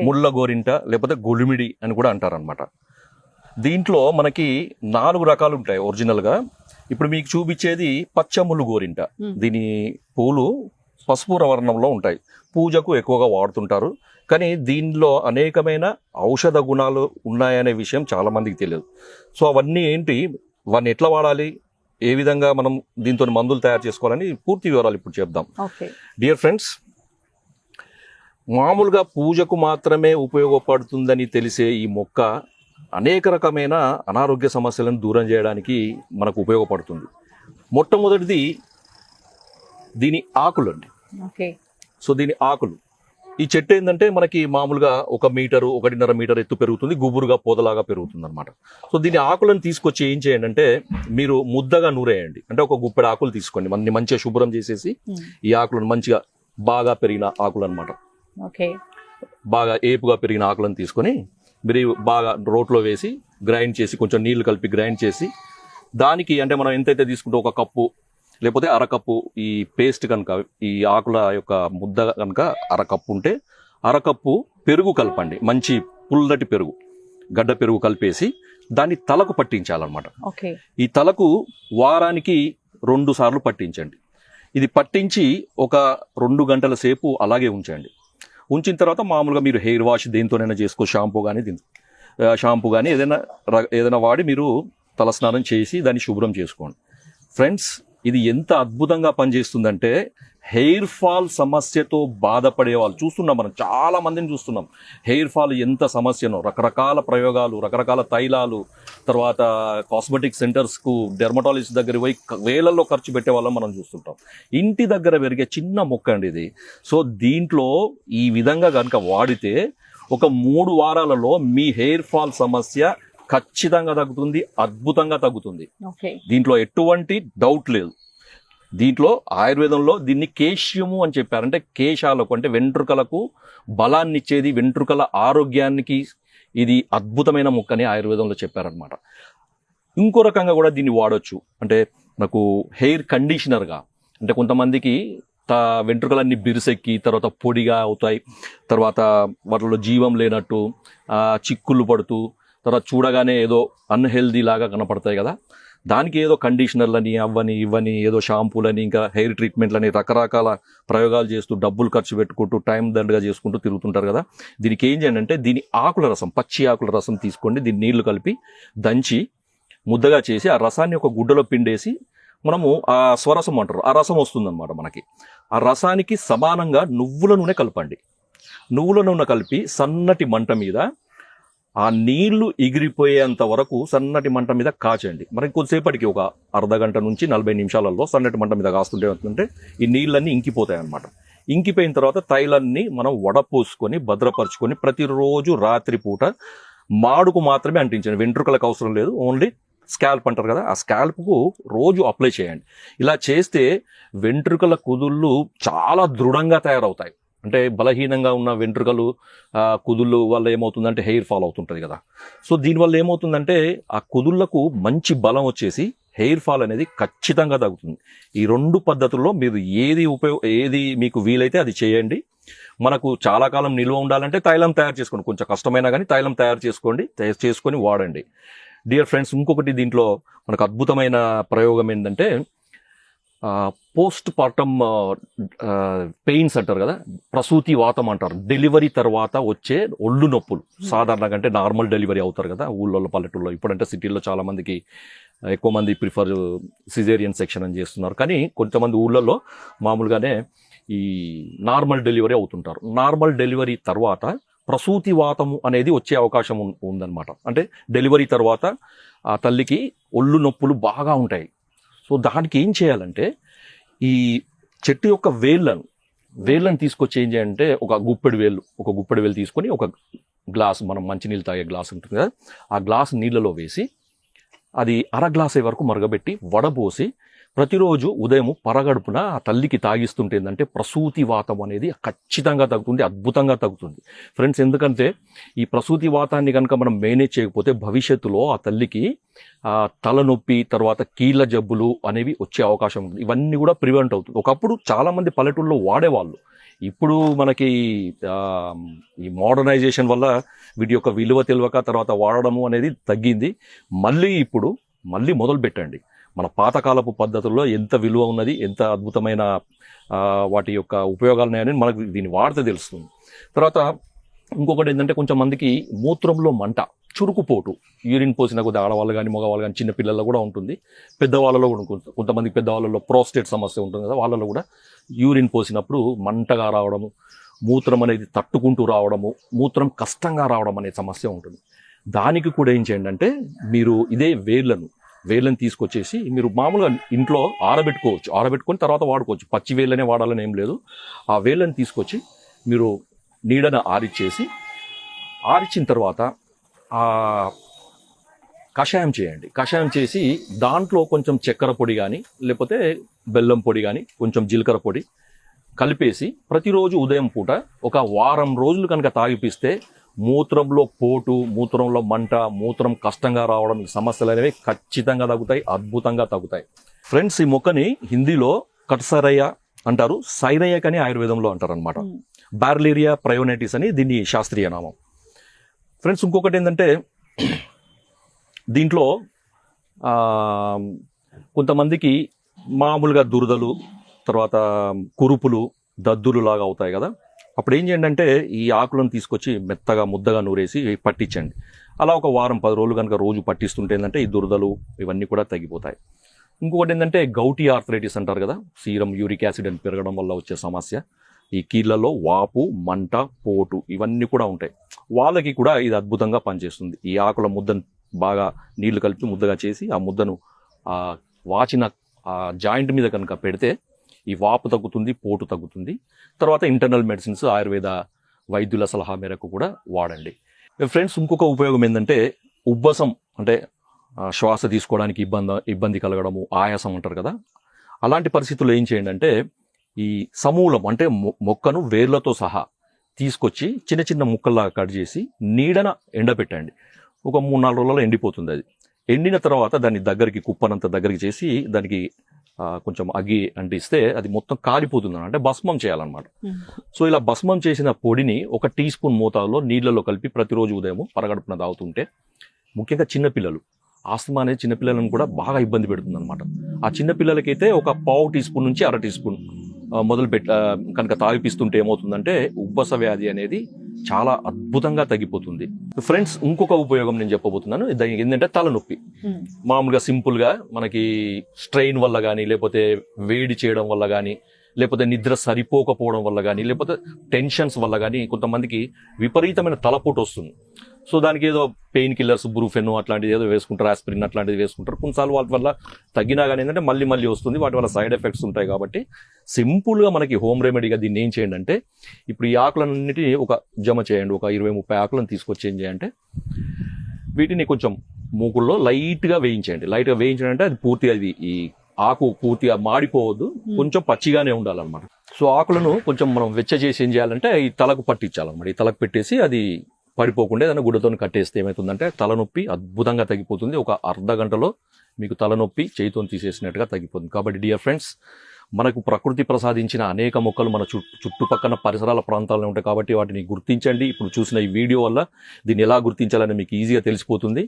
ముళ్ళ గోరింట లేకపోతే గులిమిడి అని కూడా అంటారనమాట. దీంట్లో మనకి 4 రకాలు ఉంటాయి ఒరిజినల్గా. ఇప్పుడు మీకు చూపించేది పచ్చ ముళ్ళు గోరింట. దీని పూలు పసుపు వర్ణంలో ఉంటాయి. పూజకు ఎక్కువగా వాడుతుంటారు. కానీ దీనిలో అనేకమైన ఔషధ గుణాలు ఉన్నాయనే విషయం చాలా మందికి తెలియదు. సో అవన్నీ ఏంటి, వాటిని ఎట్లా వాడాలి, ఏ విధంగా మనం దీంతో మందులు తయారు చేసుకోవాలని పూర్తి వివరాలు ఇప్పుడు చెప్దాం. డియర్ ఫ్రెండ్స్, మామూలుగా పూజకు మాత్రమే ఉపయోగపడుతుందని తెలిసే ఈ మొక్క అనేక రకమైన అనారోగ్య సమస్యలను దూరం చేయడానికి మనకు ఉపయోగపడుతుంది. మొట్టమొదటిది దీని ఆకులు అండి. సో దీని ఆకులు, ఈ చెట్టు ఏంటంటే మనకి మామూలుగా 1 మీటరు 1.5 మీటర్ ఎత్తు పెరుగుతుంది, గుబురుగా పొదలాగా పెరుగుతుంది అనమాట. సో దీని ఆకులను తీసుకొచ్చి ఏం చేయండి అంటే మీరు ముద్దగా నూరేయండి. అంటే ఒక గుప్పెడు ఆకులు తీసుకోండి, మంచిగా శుభ్రం చేసేసి ఈ ఆకులను మంచిగా బాగా పెరిగిన ఆకులు అనమాట, బాగా ఏపుగా పెరిగిన ఆకులను తీసుకొని మీరు బాగా రోట్లో వేసి గ్రైండ్ చేసి కొంచెం నీళ్లు కలిపి గ్రైండ్ చేసి దానికి అంటే మనం ఎంతైతే తీసుకుంటే 1 కప్పు లేకపోతే అరకప్పు ఈ పేస్ట్ కనుక, ఈ ఆకుల యొక్క ముద్ద కనుక అరకప్పు ఉంటే అరకప్పు పెరుగు కలపండి. మంచి పుల్లటి పెరుగు, గడ్డ పెరుగు కలిపేసి దాన్ని తలకు పట్టించాలన్నమాట. ఈ తలకు వారానికి 2 సార్లు పట్టించండి. ఇది పట్టించి ఒక 2 గంటల సేపు అలాగే ఉంచండి. ఉంచిన తర్వాత మామూలుగా మీరు హెయిర్ వాష్ దేంతోనైనా చేసుకో, షాంపూ కానీ ఏదైనా వాడి మీరు తలస్నానం చేసి దాన్ని శుభ్రం చేసుకోండి. ఫ్రెండ్స్, ఇది ఎంత అద్భుతంగా పనిచేస్తుందంటే హెయిర్ ఫాల్ సమస్యతో బాధపడే వాళ్ళు చూస్తున్నాం, మనం చాలా మందిని చూస్తున్నాం. హెయిర్ ఫాల్ ఎంత సమస్యనో రకరకాల ప్రయోగాలు, రకరకాల తైలాలు, తర్వాత కాస్మెటిక్ సెంటర్స్కు డెర్మటాలజిస్ట్ దగ్గర పోయి వేలల్లో ఖర్చు పెట్టే వాళ్ళం మనం చూస్తుంటాం. ఇంటి దగ్గర పెరిగే చిన్న మొక్క అండి ఇది. సో దీంట్లో ఈ విధంగా కనుక వాడితే ఒక 3 వారాలలో మీ హెయిర్ ఫాల్ సమస్య ఖచ్చితంగా తగ్గుతుంది, అద్భుతంగా తగ్గుతుంది. దీంట్లో ఎటువంటి డౌట్ లేదు. దీంట్లో ఆయుర్వేదంలో దీన్ని కేశ్యము అని చెప్పారు. అంటే కేశాలకు అంటే వెంట్రుకలకు బలాన్ని ఇచ్చేది, వెంట్రుకల ఆరోగ్యానికి ఇది అద్భుతమైన మొక్కని ఆయుర్వేదంలో చెప్పారనమాట. ఇంకో రకంగా కూడా దీన్ని వాడొచ్చు. అంటే నాకు హెయిర్ కండిషనర్గా, అంటే కొంతమందికి వెంట్రుకలన్నీ బిరుసెక్కి తర్వాత పొడిగా అవుతాయి, తర్వాత వాటిలో జీవం లేనట్టు చిక్కులు పడుతూ తర్వాత చూడగానే ఏదో అన్హెల్దీ లాగా కనపడతాయి కదా, దానికి ఏదో కండిషనర్లని ఇవ్వని ఏదో షాంపూలని ఇంకా హెయిర్ ట్రీట్మెంట్లని రకరకాల ప్రయోగాలు చేస్తూ డబ్బులు ఖర్చు పెట్టుకుంటూ టైం దండగా చేసుకుంటూ తిరుగుతుంటారు కదా. దీనికి ఏం చేయండి అంటే దీని ఆకుల రసం, పచ్చి ఆకుల రసం తీసుకోండి. దీన్ని నీళ్లు కలిపి దంచి ముద్దగా చేసి ఆ రసాన్ని ఒక గుడ్డలో పిండేసి మనము ఆ స్వరసం అంటారు, ఆ రసం వస్తుందన్నమాట మనకి. ఆ రసానికి సమానంగా నువ్వుల నూనె కలపండి. నువ్వుల నూనె కలిపి సన్నటి మంట మీద ఆ నీళ్లు ఎగిరిపోయేంత వరకు సన్నటి మంట మీద కాచండి. మనకి కొద్దిసేపటికి ఒక అర్ధ గంట నుంచి 40 నిమిషాలలో సన్నటి మంట మీద కాస్తుంటే ఏమవుతుందంటే ఈ నీళ్ళన్నీ ఇంకిపోతాయి అన్నమాట. ఇంకిపోయిన తర్వాత తైలాన్ని మనం వడపోసుకొని భద్రపరుచుకొని ప్రతిరోజు రాత్రి పూట మాడుకు మాత్రమే అంటించండి. వెంట్రుకలకు అవసరం లేదు, ఓన్లీ స్కాల్ప్ అంటారు కదా, ఆ స్కాల్ప్కు రోజు అప్లై చేయండి. ఇలా చేస్తే వెంట్రుకల కుదుళ్ళు చాలా దృఢంగా తయారవుతాయి. అంటే బలహీనంగా ఉన్న వెంట్రుకలు కుదుళ్ళు వల్ల ఏమవుతుందంటే హెయిర్ ఫాల్ అవుతుంటుంది కదా. సో దీనివల్ల ఏమవుతుందంటే ఆ కుదుళ్లకు మంచి బలం వచ్చేసి హెయిర్ ఫాల్ అనేది ఖచ్చితంగా తగ్గుతుంది. ఈ 2 పద్ధతుల్లో మీరు ఏది మీకు వీలైతే అది చేయండి. మనకు చాలా కాలం నిల్వ ఉండాలంటే తైలం తయారు చేసుకోండి. కొంచెం కష్టమైనా కానీ తైలం తయారు చేసుకొని వాడండి. డియర్ ఫ్రెండ్స్, ఇంకొకటి దీంట్లో మనకు అద్భుతమైన ప్రయోగం ఏంటంటే పోస్ట్ పార్టమ్ పెయిన్స్ అంటారు కదా, ప్రసూతి వాతం అంటారు. డెలివరీ తర్వాత వచ్చే ఒళ్ళు నొప్పులు సాధారణంగా, అంటే నార్మల్ డెలివరీ అవుతారు కదా ఊళ్ళో పల్లెటూళ్ళలో. ఇప్పుడంటే సిటీల్లో చాలా మందికి ఎక్కువ మంది ప్రిఫర్ సిజేరియన్ సెక్షన్ అని చేస్తున్నారు. కానీ కొంతమంది ఊళ్ళల్లో మామూలుగానే ఈ నార్మల్ డెలివరీ అవుతుంటారు. నార్మల్ డెలివరీ తర్వాత ప్రసూతి వాతము అనేది వచ్చే అవకాశం ఉందన్నమాట. అంటే డెలివరీ తర్వాత ఆ తల్లికి ఒళ్ళు నొప్పులు బాగా ఉంటాయి. సో దానికి ఏం చేయాలంటే ఈ చెట్టు యొక్క వేళ్ళను తీసుకొచ్చి ఏం చేయాలంటే ఒక గుప్పెడు వేలు తీసుకొని ఒక గ్లాస్, మనం మంచినీళ్ళు తాగే గ్లాస్ ఉంటుంది కదా, ఆ గ్లాస్ నీళ్ళలో వేసి అది 1/2 గ్లాస్ వరకు మరగబెట్టి వడబోసి ప్రతిరోజు ఉదయం పరగడుపున ఆ తల్లికి తాగిస్తుంటే ఏంటంటే ప్రసూతి వాతం అనేది ఖచ్చితంగా తగ్గుతుంది, అద్భుతంగా తగ్గుతుంది ఫ్రెండ్స్. ఎందుకంటే ఈ ప్రసూతి వాతాన్ని కనుక మనం మేనేజ్ చేయకపోతే భవిష్యత్తులో ఆ తల్లికి తలనొప్పి, తర్వాత కీళ్ళ జబ్బులు అనేవి వచ్చే అవకాశం ఉంది. ఇవన్నీ కూడా ప్రివెంట్ అవుతుంది. ఒకప్పుడు చాలామంది పల్లెటూళ్ళలో వాడేవాళ్ళు. ఇప్పుడు మనకి ఈ మోడర్నైజేషన్ వల్ల వీటి యొక్క విలువ తెలియక తర్వాత వాడడము అనేది తగ్గింది. మళ్ళీ మొదలు పెట్టండి. మన పాతకాలపు పద్ధతుల్లో ఎంత విలువ ఉన్నది, ఎంత అద్భుతమైన వాటి యొక్క ఉపయోగాలు ఉన్నాయని మనకు దీన్ని వాడితే తెలుస్తుంది. తర్వాత ఇంకొకటి ఏంటంటే కొంచెం మందికి మూత్రంలో మంట, చురుకుపోటు, యూరిన్ పోసిన కొద్ది ఆడవాళ్ళు కానీ మగవాళ్ళు కానీ చిన్నపిల్లల్లో కూడా ఉంటుంది, పెద్దవాళ్ళలో కూడా ఉంటుంది. కొంతమంది పెద్దవాళ్ళలో ప్రోస్టేట్ సమస్య ఉంటుంది కదా, వాళ్ళలో కూడా యూరిన్ పోసినప్పుడు మంటగా రావడము, మూత్రం అనేది తట్టుకుంటూ రావడము, మూత్రం కష్టంగా రావడం అనే సమస్య ఉంటుంది. దానికి కూడా ఏం చేయండి అంటే మీరు ఇదే వేళ్ళని తీసుకొచ్చేసి మీరు మామూలుగా ఇంట్లో ఆరబెట్టుకొని తర్వాత వాడుకోవచ్చు. పచ్చి వేళ్ళనే వాడాలని ఏం లేదు. ఆ వేళ్ళని తీసుకొచ్చి మీరు నీడన ఆరిచ్చిన తర్వాత కషాయం చేయండి. కషాయం చేసి దాంట్లో కొంచెం చక్కెర పొడి కానీ లేకపోతే బెల్లం పొడి కానీ కొంచెం జీలకర్ర పొడి కలిపేసి ప్రతిరోజు ఉదయం పూట ఒక వారం రోజులు కనుక తాగిపిస్తే మూత్రంలో పోటు, మూత్రంలో మంట, మూత్రం కష్టంగా రావడం, ఈ సమస్యలు అనేవి ఖచ్చితంగా తగ్గుతాయి, అద్భుతంగా తగ్గుతాయి ఫ్రెండ్స్. ఈ మొక్కని హిందీలో కట్సరయ్య అంటారు, సైరయ్యక్ అని ఆయుర్వేదంలో అంటారు అనమాట. బార్లేరియా ప్రయోనైటిస్ అని దీని శాస్త్రీయ నామం ఫ్రెండ్స్. ఇంకొకటి ఏంటంటే దీంట్లో కొంతమందికి మామూలుగా దురదలు, తర్వాత కురుపులు, దద్దులు లాగా అవుతాయి కదా, అప్పుడు ఏం చేయండి అంటే ఈ ఆకులను తీసుకొచ్చి మెత్తగా ముద్దగా నూరేసి పట్టించండి. అలా ఒక వారం 10 రోజులు కనుక రోజు పట్టిస్తుంటే ఏంటంటే ఈ దురదలు ఇవన్నీ కూడా తగ్గిపోతాయి. ఇంకొకటి ఏంటంటే గౌటీ ఆర్థరైటిస్ అంటారు కదా, సీరం యూరిక్ యాసిడ్ అని పెరగడం వల్ల వచ్చే సమస్య, ఈ కీళ్ళలో వాపు, మంట, పోటు ఇవన్నీ కూడా ఉంటాయి. వాళ్ళకి కూడా ఇది అద్భుతంగా పనిచేస్తుంది. ఈ ఆకుల ముద్దను బాగా నీళ్లు కలిపి ముద్దగా చేసి ఆ ముద్దను వాచిన జాయింట్ మీద కనుక పెడితే ఈ వాపు తగ్గుతుంది, పోటు తగ్గుతుంది. తర్వాత ఇంటర్నల్ మెడిసిన్స్ ఆయుర్వేద వైద్యుల సలహా మేరకు కూడా వాడండి ఫ్రెండ్స్. ఇంకొక ఉపయోగం ఏంటంటే ఉబ్బసం, అంటే శ్వాస తీసుకోవడానికి ఇబ్బంది కలగడము, ఆయాసం అంటారు కదా, అలాంటి పరిస్థితుల్లో ఏం చేయండి అంటే ఈ సమూలం అంటే మొక్కను వేర్లతో సహా తీసుకొచ్చి చిన్న చిన్న ముక్కల్లాగా కట్ చేసి నీడన ఎండబెట్టండి. ఒక 3-4 రోజులలో ఎండిపోతుంది. అది ఎండిన తర్వాత దాన్ని దగ్గరికి కుప్పనంత దగ్గరికి చేసి దానికి కొంచెం అగ్గి అంటిస్తే అది మొత్తం కాలిపోతుంది, అంటే భస్మం చేయాలన్నమాట. సో ఇలా భస్మం చేసిన పొడిని 1 టీ స్పూన్ మోతాదులో నీళ్లలో కలిపి ప్రతిరోజు ఉదయం పరగడుపున తాగుతుంటే, ముఖ్యంగా చిన్నపిల్లలు, ఆస్తమా అనేది చిన్నపిల్లలను కూడా బాగా ఇబ్బంది పెడుతుంది అనమాట. ఆ చిన్నపిల్లలకైతే ఒక 1/2 టీ స్పూన్ నుంచి 1/2 టీ స్పూన్ కనుక తాగిపిస్తుంటే ఏమవుతుందంటే ఉబ్బస వ్యాధి అనేది చాలా అద్భుతంగా తగ్గిపోతుంది ఫ్రెండ్స్. ఇంకొక ఉపయోగం నేను చెప్పబోతున్నాను, దానికి ఏంటంటే తలనొప్పి. మామూలుగా సింపుల్ గా మనకి స్ట్రెయిన్ వల్ల కానీ, లేకపోతే వేడి చేయడం వల్ల కానీ, లేకపోతే నిద్ర సరిపోకపోవడం వల్ల కానీ, లేకపోతే టెన్షన్స్ వల్ల కానీ కొంతమందికి విపరీతమైన తలపోటు వస్తుంది. సో దానికి ఏదో పెయిన్ కిల్లర్స్, బ్రూఫెన్ అట్లాంటిది ఏదో వేసుకుంటారు, ఆస్పిరిన్ అట్లాంటిది వేసుకుంటారు. కొన్నిసార్లు వాటి వల్ల తగ్గినా కానీ ఏంటంటే మళ్ళీ వస్తుంది, వాటి వల్ల సైడ్ ఎఫెక్ట్స్ ఉంటాయి. కాబట్టి సింపుల్గా మనకి హోమ్ రెమెడీగా దీన్ని ఏం చేయండి అంటే ఇప్పుడు ఈ ఆకులన్నిటిని ఒక జమ చేయండి. ఒక 20-30 ఆకులను తీసుకొచ్చి ఏం చేయంటే వీటిని కొంచెం మూకుల్లో లైట్గా వేయించండి. లైట్గా వేయించడం అంటే అది పూర్తిగా ఈ ఆకు పూర్తిగా మాడిపోవద్దు, కొంచెం పచ్చిగానే ఉండాలన్నమాట. సో ఆకులను కొంచెం మనం వెచ్చ చేసి ఏం చేయాలంటే ఈ తలకు పట్టించాలన్నమాట. ఈ తలకు పెట్టేసి అది పడిపోకుండా ఏదైనా గుడ్డతో కట్టేస్తే ఏమవుతుందంటే తలనొప్పి అద్భుతంగా తగ్గిపోతుంది. ఒక అర్ధ గంటలో మీకు తలనొప్పి చేతితో తీసేసినట్టుగా తగ్గిపోతుంది. కాబట్టి డియర్ ఫ్రెండ్స్, మనకు ప్రకృతి ప్రసాదించిన అనేక మొక్కలు మన చుట్టుపక్కల పరిసరాల ప్రాంతాల్లో ఉంటాయి. కాబట్టి వాటిని గుర్తించండి. ఇప్పుడు చూసిన ఈ వీడియో వల్ల దీన్ని ఎలా గుర్తించాలని మీకు ఈజీగా తెలిసిపోతుంది.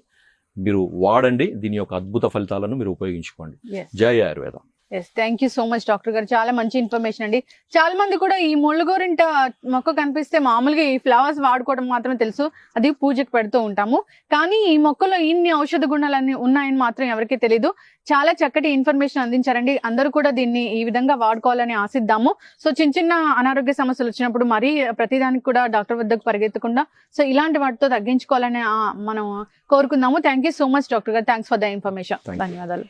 మీరు వాడండి, దీని యొక్క అద్భుత ఫలితాలను మీరు ఉపయోగించుకోండి. జై Ayurveda. Yes, thank you so much doctor గారు, చాలా మంచి ఇన్ఫర్మేషన్ అండి. చాలా మంది కూడా ఈ ముళ్ళగోరింట మొక్క కనిపిస్తే మామూలుగా ఈ ఫ్లవర్స్ వాడుకోవడం మాత్రమే తెలుసు, అది పూజకు పెడుతూ ఉంటాము. కానీ ఈ మొక్కలో ఇన్ని ఔషధ గుణాలన్నీ ఉన్నాయని మాత్రం ఎవరికీ తెలీదు. చాలా చక్కటి ఇన్ఫర్మేషన్ అందించారండి. అందరూ కూడా దీన్ని ఈ విధంగా వాడుకోవాలని ఆశిద్దాము. సో చిన్న అనారోగ్య సమస్యలు వచ్చినప్పుడు మరీ ప్రతిదానికి కూడా డాక్టర్ వద్దకు పరిగెత్తకుండా సో ఇలాంటి వాటితో తగ్గించుకోవాలని మనం కోరుకుందాము. Thank you so much doctor గారు, థ్యాంక్స్ ఫర్ ద ఇన్ఫర్మేషన్. ధన్యవాదాలు.